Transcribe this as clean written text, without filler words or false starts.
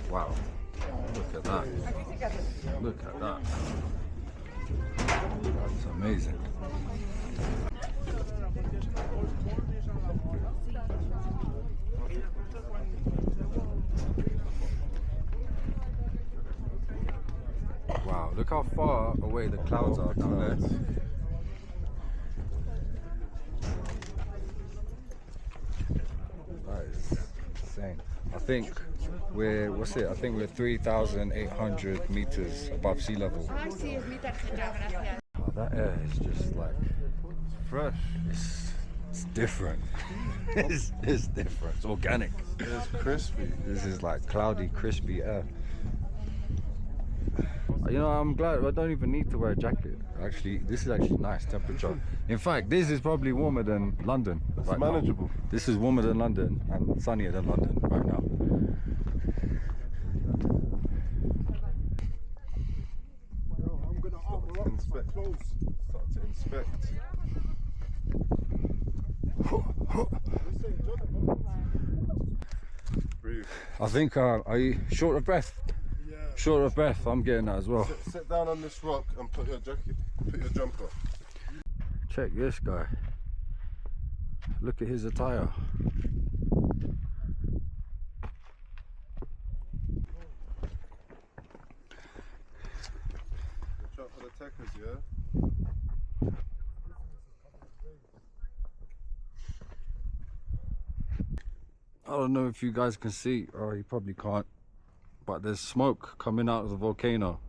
Wow, look at that. Look at that. That's amazing. Wow, look how far away the clouds are down there. That is insane. I think we're, what's it? I think we're 3,800 meters above sea level. Oh, that air is just like Fresh. it's different. it's different. It's organic. It's crispy. This is like cloudy, crispy air. You know, I'm glad I don't even need to wear a jacket. Actually, this is actually nice temperature. In fact, this is probably warmer than London. It's right manageable. now. This is warmer than London and sunnier than London right now. I'm gonna inspect. Start to inspect. Breathe. I think, are you short of breath? Yeah. Short of breath, I'm getting that as well. Sit down on this rock and put your jacket, put your jumper. Check this guy. Look at his attire. Watch out for the attackers, yeah? I don't know if you guys can see, or you probably can't, but there's smoke coming out of the volcano.